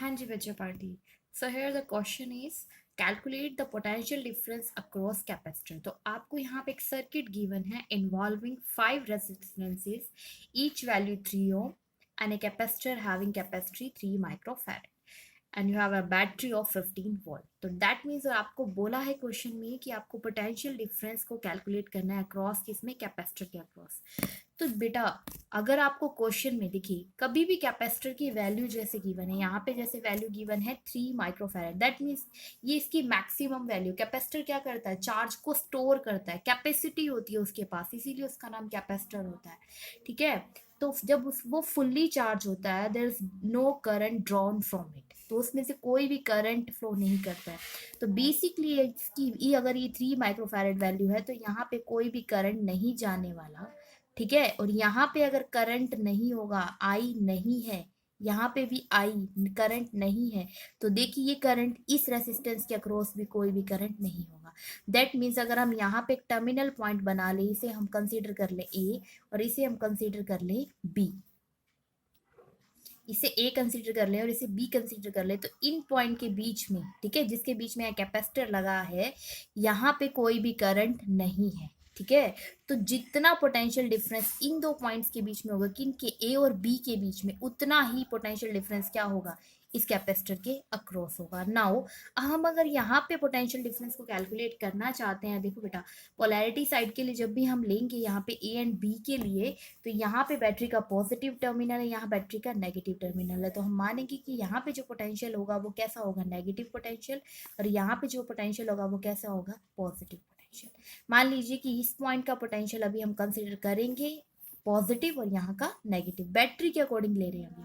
हाँ जी बच्चों party. So here the question is calculate the potential difference across capacitor. तो आपको यहाँ पे एक सर्किट गिवन है involving 5 resistances, each value 3 ohm and a capacitor having capacity 3 microfarad and you have a battery of 15 volt. तो that means आपको बोला है क्वेश्चन में कि आपको पोटेंशियल डिफरेंस को कैलकुलेट करना है अक्रॉस किसमें, कैपेसिटर के अक्रॉस. तो बेटा अगर आपको क्वेश्चन में देखिए कभी भी कैपेसिटर की वैल्यू जैसे गिवन है, यहाँ पे जैसे वैल्यू गिवन है 3 माइक्रोफैराड, दैट मीन्स ये इसकी मैक्सिमम वैल्यू. कैपेसिटर क्या करता है, चार्ज को स्टोर करता है, कैपेसिटी होती है उसके पास, इसीलिए उसका नाम कैपेसिटर होता है. ठीक है. तो जब वो फुल्ली चार्ज होता है there is no current drawn from it, तो उसमें से कोई भी करंट फ्लो नहीं करता है. तो बेसिकली इसकी अगर ये 3 माइक्रोफैराड वैल्यू है तो यहाँ पे कोई भी करंट नहीं जाने वाला. ठीक है. और यहाँ पे अगर करंट नहीं होगा, आई नहीं है, यहाँ पे भी आई करंट नहीं है, तो देखिए ये करंट इस रेसिस्टेंस के अक्रॉस भी कोई भी करंट नहीं होगा. दैट मीन्स अगर हम यहाँ पे एक टर्मिनल पॉइंट बना ले, इसे हम कंसीडर कर ले ए और इसे हम कंसीडर कर ले बी, इसे ए कंसीडर कर ले और इसे बी कंसीडर कर ले, तो इन पॉइंट के बीच में, ठीक है, जिसके बीच में कैपेसिटर लगा है, यहाँ पे कोई भी करंट नहीं है. ठीक है. तो जितना पोटेंशियल डिफरेंस इन दो पॉइंट्स के बीच में होगा, किन के, ए और बी के बीच में, उतना ही पोटेंशियल डिफरेंस क्या होगा, इस कैपेसिटर के अक्रॉस होगा. नाउ हम अगर यहाँ पे पोटेंशियल डिफरेंस को कैलकुलेट करना चाहते हैं, देखो बेटा पोलैरिटी साइड के लिए जब भी हम लेंगे यहाँ पे ए एंड बी के लिए, तो यहाँ पे बैटरी का पॉजिटिव टर्मिनल है, यहाँ बैटरी का नेगेटिव टर्मिनल है, तो हम मानेंगे कि यहाँ पे जो पोटेंशियल होगा वो कैसा होगा, नेगेटिव पोटेंशियल, और यहाँ पे जो पोटेंशियल होगा वो कैसा होगा, पॉजिटिव पोटेंशियल. मान लीजिए कि इस पॉइंट का पोटेंशियल अभी हम कंसिडर करेंगे पॉजिटिव और यहाँ का नेगेटिव, बैटरी के अकॉर्डिंग ले रहे हैं अभी.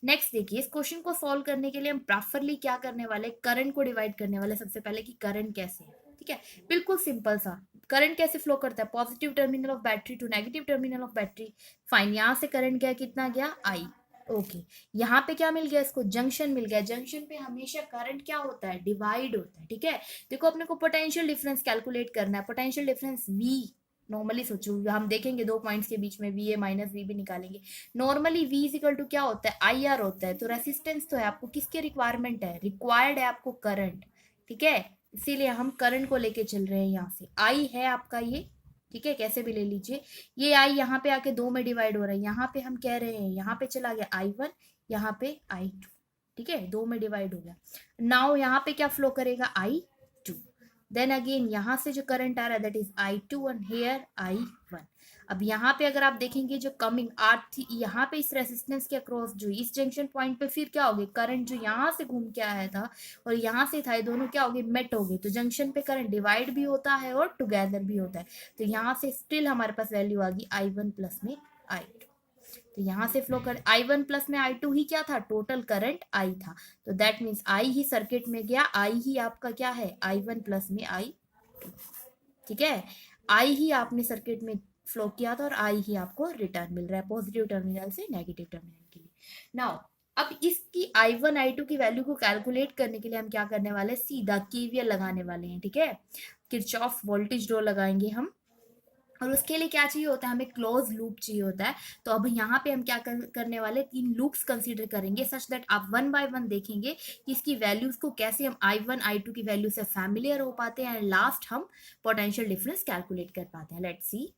नेक्स्ट देखिए, इस क्वेश्चन को सॉल्व करने के लिए हम प्रॉपरली क्या करने वाले, करंट को डिवाइड करने वाले सबसे पहले कि करंट कैसे है. ठीक है. बिल्कुल सिंपल सा, करंट कैसे फ्लो करता है, positive terminal of battery to negative terminal of battery. Fine, यहाँ से करंट गया, कितना गया, आई. ओके. यहाँ पे क्या मिल गया, इसको जंक्शन मिल गया. जंक्शन पे हमेशा करंट क्या होता है, डिवाइड होता है. ठीक है. देखो अपने को पोटेंशियल डिफरेंस कैलकुलेट करना है, पोटेंशियल डिफरेंस वी नॉर्मली सोचो, हम देखेंगे दो पॉइंट्स के बीच में वी ए माइनस वी भी निकालेंगे. Normally V is equal to क्या होता है, आई आर होता है. तो रेसिस्टेंस तो है, आपको किसके रिक्वायरमेंट है, रिक्वायर्ड है आपको करंट. ठीक है. इसीलिए हम करंट को लेके चल रहे हैं. यहाँ से आई है आपका ये, ठीक है, कैसे भी ले लीजिए. ये आई यहाँ पे आके दो में डिवाइड हो रहा है, यहाँ पे हम कह रहे हैं यहाँ पे चला गया आई वन, यहाँ पे आई टू. ठीक है, दो में डिवाइड हो गया. नाउ यहाँ पे क्या फ्लो करेगा, आई टू. देन अगेन यहाँ से जो करंट आ रहा है that is I two and here I one. अब यहाँ पे अगर आप देखेंगे जो कमिंग आर थी यहाँ पे इस रेसिस्टेंस के अक्रॉस, जो इस जंक्शन पॉइंट पे फिर क्या हो गया, करंट जो यहाँ से घूम के आया था और यहाँ से था, ये दोनों क्या हो गए, मेट हो गए. तो जंक्शन पे करंट डिवाइड भी होता है और टुगेदर भी होता है. तो यहाँ से स्टिल हमारे पास वैल्यू आ गई आई वन प्लस में आई टू. तो यहाँ से फ्लो कर आई वन प्लस में आई टू ही क्या था, टोटल करंट आई था. तो that means I he circuit में गया, आई ही आपका क्या है, आई वन प्लस में आई टू. ठीक है. आई ही आपने सर्किट में फ्लो किया था और आई ही आपको रिटर्न मिल रहा है पॉजिटिव टर्मिनल से नेगेटिव टर्मिनल के लिए. नाउ अब इसकी आई वन आई टू की वैल्यू को कैलकुलेट करने के लिए हम क्या करने वाले हैं, सीधा केवीएल लगाने वाले हैं. ठीक है. किरचॉफ वोल्टेज लॉ लगाएंगे हम, और उसके लिए क्या चाहिए होता है, हमें क्लोज लूप चाहिए होता है. तो अब यहाँ पे हम क्या करने वाले, तीन लूप्स कंसीडर करेंगे सच दैट आप वन बाय वन देखेंगे कि इसकी वैल्यूज को कैसे हम आई वन आई टू की वैल्यू से फैमिलियर हो पाते हैं एंड लास्ट हम पोटेंशियल डिफरेंस कैलकुलेट कर पाते हैं. Let's see.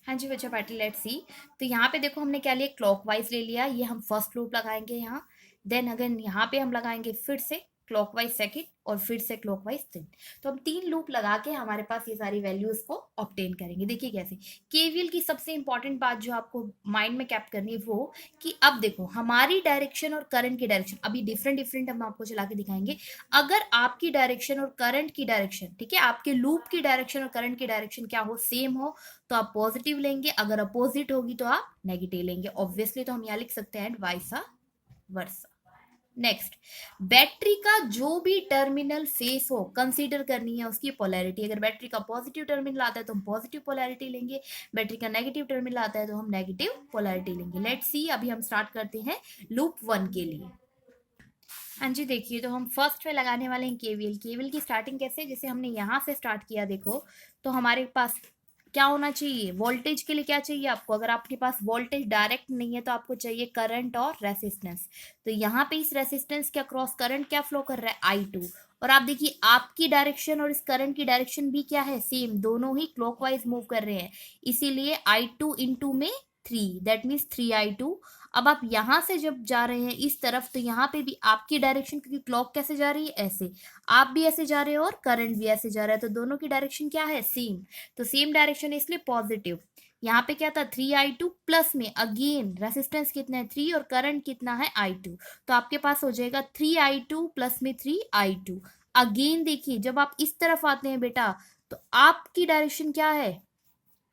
हाँ जी बच्चा पाटिल, लेट्स सी. तो यहाँ पे देखो हमने क्या लिया, क्लॉकवाइज ले लिया, ये हम फर्स्ट लूप लगाएंगे यहाँ. देन अगेन यहाँ पे हम लगाएंगे फिर से क्लॉकवाइज सेकंड और फिर से क्लॉकवाइज थर्ड. तो हम तीन लूप लगा के हमारे पास ये सारी वैल्यूज को ऑब्टेन करेंगे. देखिए कैसे, केवीएल की सबसे इंपॉर्टेंट बात जो आपको माइंड में कैप करनी है वो कि अब देखो हमारी डायरेक्शन और करंट की डायरेक्शन अभी डिफरेंट डिफरेंट हम आपको चला के दिखाएंगे. अगर आपकी डायरेक्शन और करंट की डायरेक्शन, ठीक है, आपके लूप की डायरेक्शन और करंट की डायरेक्शन क्या हो, सेम हो, तो आप पॉजिटिव लेंगे. अगर अपोजिट होगी तो आप नेगेटिव लेंगे. ऑब्वियसली तो हम यहाँ लिख सकते हैं वाइसा वर्सा. नेक्स्ट, बैटरी का जो भी टर्मिनल फेस हो कंसीडर करनी है उसकी पोलैरिटी. अगर बैटरी का पॉजिटिव टर्मिनल आता है तो हम पॉजिटिव पोलैरिटी लेंगे, बैटरी का नेगेटिव टर्मिनल आता है तो हम नेगेटिव पोलैरिटी लेंगे. Let's see. अभी हम स्टार्ट करते हैं लूप वन के लिए. हाँ जी देखिए, तो हम फर्स्ट में लगाने वाले हैं केवीएल. केवीएल की स्टार्टिंग कैसे, जैसे हमने यहाँ से स्टार्ट किया देखो, तो हमारे पास क्या होना चाहिए, वोल्टेज के लिए क्या चाहिए आपको, अगर आपके पास वोल्टेज डायरेक्ट नहीं है तो आपको चाहिए करंट और रेसिस्टेंस। तो यहाँ पे इस रेसिस्टेंस के अक्रॉस करंट क्या फ्लो कर रहा है, I2। और आप देखिए आपकी डायरेक्शन और इस करंट की डायरेक्शन भी क्या है, सेम, दोनों ही क्लॉकवाइज मूव कर रहे हैं, इसीलिए I2 इंटू में 3, दैट मीन्स 3I2। अब आप यहां से जब जा रहे हैं इस तरफ तो यहाँ पे भी आपकी डायरेक्शन, क्योंकि क्लॉक कैसे जा रही है, ऐसे, आप भी ऐसे जा रहे हो और करंट भी ऐसे जा रहा है, तो दोनों की डायरेक्शन क्या है, सेम। तो सेम डायरेक्शन है इसलिए पॉजिटिव। यहाँ पे क्या था, 3I2 प्लस में अगेन रेसिस्टेंस कितना है 3 और करंट कितना है I2। तो आपके पास हो जाएगा 3I2 प्लस में 3I2। अगेन देखिए जब आप इस तरफ आते हैं बेटा तो आपकी डायरेक्शन क्या है,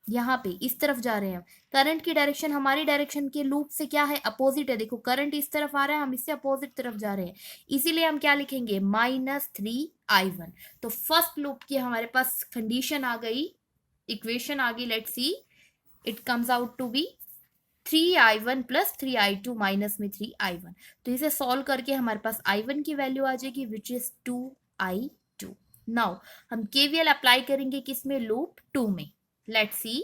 यहाँ पे इस तरफ जा रहे हैं, करंट की डायरेक्शन हमारी डायरेक्शन के लूप से क्या है, अपोजिट है। देखो करंट इस तरफ आ रहा है, हम इससे अपोजिट तरफ जा रहे हैं, इसीलिए हम क्या लिखेंगे, -3I1। तो फर्स्ट लूप की हमारे पास कंडीशन आ गई, इक्वेशन आ गई, let's see, it comes out to be 3I1 plus 3I2 minus में 3I1। तो इसे सॉल्व करके हमारे पास I1 की वैल्यू आ जाएगी विच इज 2I2। नाउ हम केवीएल अप्लाई करेंगे किसमें, लूप 2 में, लेट्स सी।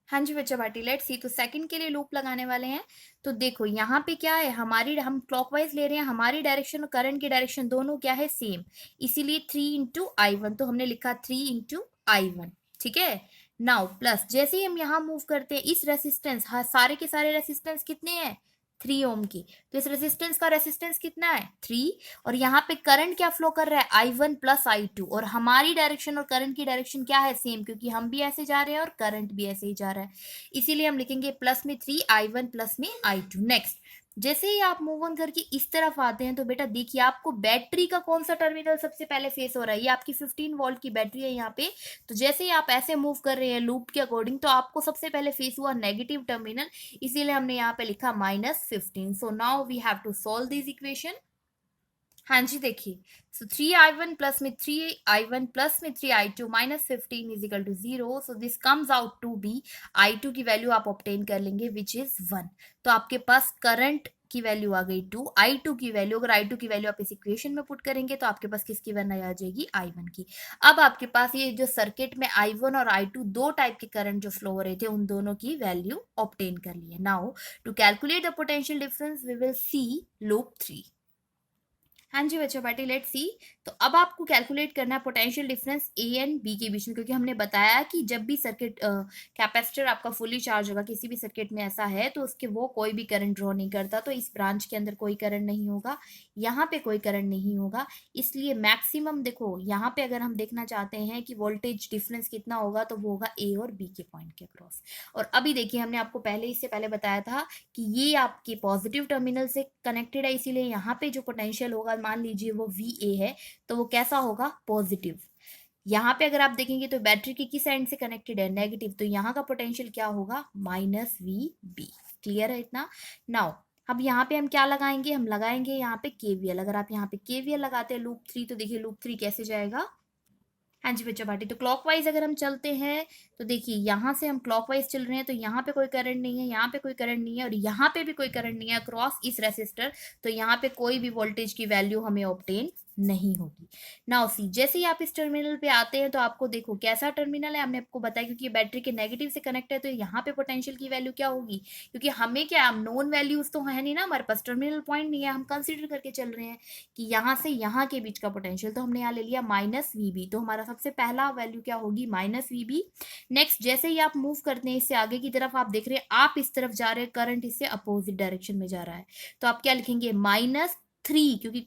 हाँ जी बच्चा भाटी, लेट्स सी। तो सेकंड के लिए लूप लगाने वाले हैं। तो देखो यहाँ पे क्या है, हमारी, हम क्लॉकवाइज ले रहे हैं, हमारी डायरेक्शन और करंट की डायरेक्शन दोनों क्या है, सेम, इसीलिए 3 इंटू I1, तो हमने लिखा 3 इंटू I1, ठीक है। नाउ प्लस जैसे ही हम यहाँ मूव करते हैं इस रेसिस्टेंस, हाँ सारे के सारे रेसिस्टेंस कितने हैं, 3 ओम की, तो इस रेसिस्टेंस का रेसिस्टेंस कितना है, 3। और यहाँ पे करंट क्या फ्लो कर रहा है, I1 प्लस I2, और हमारी डायरेक्शन और करंट की डायरेक्शन क्या है, सेम, क्योंकि हम भी ऐसे जा रहे हैं और करंट भी ऐसे ही जा रहा है, इसीलिए हम लिखेंगे प्लस में 3I1 प्लस में I2। नेक्स्ट जैसे ही आप मूव ऑन करके इस तरफ आते हैं तो बेटा देखिए आपको बैटरी का कौन सा टर्मिनल सबसे पहले फेस हो रहा है, ये आपकी 15 वोल्ट की बैटरी है यहाँ पे। तो जैसे ही आप ऐसे मूव कर रहे हैं लूप के अकॉर्डिंग तो आपको सबसे पहले फेस हुआ नेगेटिव टर्मिनल, इसीलिए हमने यहाँ पे लिखा -15। So now we have to solve this equation. हाँ जी देखिए, सो 3I1 प्लस में 3I1 प्लस में 3I2 -15 is equal to 0। So this comes out to be, I2 की वैल्यू आप ऑब्टेन कर लेंगे विच इज 1। तो आपके पास करंट की वैल्यू आ गई 2, I2 की वैल्यू, अगर I2 की वैल्यू आप इस इक्वेशन में पुट करेंगे तो आपके पास किसकी वैल्यू आ जाएगी, I1 की। अब आपके पास ये जो सर्किट में I1 और I2 दो टाइप के करंट जो फ्लो हो रहे थे उन दोनों की वैल्यू ऑब्टेन कर लिए। Now to calculate the potential difference we will see loop 3। हाँ जी बच्चों पार्टी, लेट सी। तो अब आपको कैलकुलेट करना है potential difference A and B के बीच में, क्योंकि हमने बताया कि जब भी सर्किट कैपेसिटर आपका फुली चार्ज होगा किसी भी सर्किट में ऐसा है तो उसके वो कोई भी करंट ड्रॉ नहीं करता, तो इस ब्रांच के अंदर कोई करंट नहीं होगा, यहाँ पे कोई करंट नहीं होगा, इसलिए मैक्सिमम देखो यहाँ पे अगर हम देखना चाहते हैं कि वोल्टेज डिफरेंस कितना होगा तो वो होगा ए और बी के पॉइंट के अक्रॉस। और अभी देखिए हमने आपको पहले, इससे पहले बताया था कि ये आपके पॉजिटिव टर्मिनल से कनेक्टेड है, इसीलिए यहाँ पे जो पोटेंशियल होगा मान लीजिए वो VA है तो वो कैसा होगा, पॉजिटिव। यहाँ पे अगर आप देखेंगे तो बैटरी की किस एंड से कनेक्टेड है, नेगेटिव, तो यहाँ का पोटेंशियल क्या होगा, -VB। क्लियर है इतना। नाउ अब यहाँ पे हम क्या लगाएंगे, हम लगाएंगे यहाँ पे KVL। अगर आप यहाँ पे KVL लगाते हैं लूप 3 तो देखिए लूप 3 कैसे जाएगा। हाँ जी बच्चों पार्टी, तो क्लॉकवाइज अगर हम चलते हैं तो देखिए यहाँ से हम क्लॉकवाइज चल रहे हैं तो यहाँ पे कोई करंट नहीं है, यहाँ पे कोई करंट नहीं है और यहाँ पे भी कोई करंट नहीं है अक्रॉस इस रेसिस्टर, तो यहाँ पे कोई भी वोल्टेज की वैल्यू हमें ऑब्टेन नहीं होगी। नाउ सी, जैसे ही आप इस टर्मिनल पे आते हैं तो आपको देखो कैसा टर्मिनल है, हमने आपको बताया क्योंकि बैटरी के नेगेटिव से कनेक्ट है तो यहाँ पे पोटेंशियल की वैल्यू क्या होगी, क्योंकि हमें क्या, नोन वैल्यूज तो है नहीं ना हमारे पास, टर्मिनल पॉइंट नहीं है, हम कंसिडर करके चल रहे हैं कि यहाँ से यहाँ के बीच का पोटेंशियल, तो हमने यहाँ ले लिया -VB, तो हमारा सबसे पहला वैल्यू क्या होगी, -VB। नेक्स्ट जैसे ही आप मूव करते हैं इससे आगे की तरफ, आप देख रहे हैं आप इस तरफ जा रहे हैं, करंट इससे अपोजिट डायरेक्शन में जा रहा है, तो आप क्या लिखेंगे, -3, क्योंकि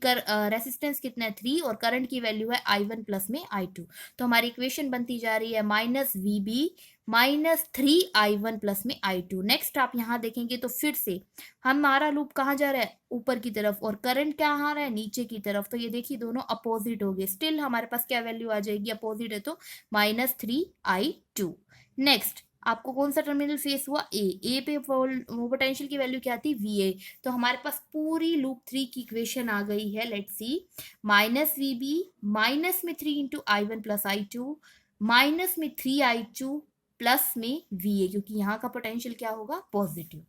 रेसिस्टेंस कितना है 3 और करंट की वैल्यू है I1 प्लस में I2, तो हमारी इक्वेशन बनती जा रही है -VB -3I1 प्लस में I2। नेक्स्ट आप यहाँ देखेंगे तो फिर से हमारा लूप कहाँ जा रहा है, ऊपर की तरफ, और करंट क्या आ रहा है, नीचे की तरफ, तो ये देखिए दोनों अपोजिट हो गए, स्टिल हमारे पास क्या वैल्यू आ जाएगी, अपोजिट है तो -3I2। नेक्स्ट आपको कौन सा टर्मिनल फेस हुआ, ए पे पोटेंशियल की वैल्यू क्या थी, VA। तो हमारे पास पूरी लूप 3 की इक्वेशन आ गई है, लेट्स सी, -VB माइनस में 3 × I1 प्लस I2 माइनस में 3I2 प्लस में VA, क्योंकि यहाँ का पोटेंशियल क्या होगा, पॉजिटिव।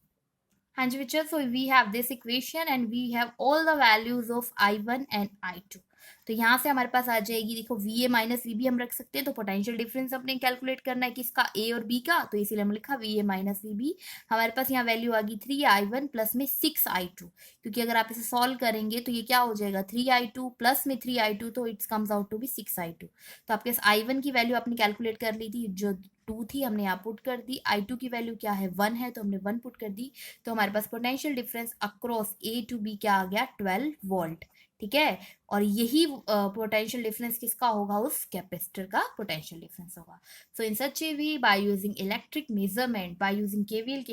हाँ जी बच्चों, so we have this equation and we have all the values of I1 and I2। तो यहाँ से हमारे पास आ जाएगी, देखो V A minus V B हम रख सकते हैं, तो पोटेंशियल डिफरेंस अपने कैलकुलेट करना है किसका, ए और बी का, तो इसीलिए हम लिखा V A minus V B. हमारे पास यहाँ वैल्यू आ गई 3i1 प्लस में 6i2, क्योंकि अगर आप इसे सॉल्व करेंगे तो ये क्या हो जाएगा 3i2 प्लस में 3i2, तो it's comes out to be 6i2। तो आपके i1 की वैल्यू आपने कैलकुलेट कर ली थी जो 2 थी, हमने यहाँ पुट कर दी। i2 की वैल्यू क्या है 1 है, तो हमने 1 पुट कर दी। तो हमारे पास potential difference across a to b क्या आ गया 12 वोल्ट। ठीक है, और यही पोटेंशियल डिफरेंस किसका होगा, उस कैपेसिटर का पोटेंशियल डिफरेंस होगा। So in such a way, by using electric measurement, by using KVL,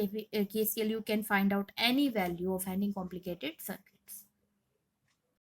KCL, you can find out any value of any complicated circuit.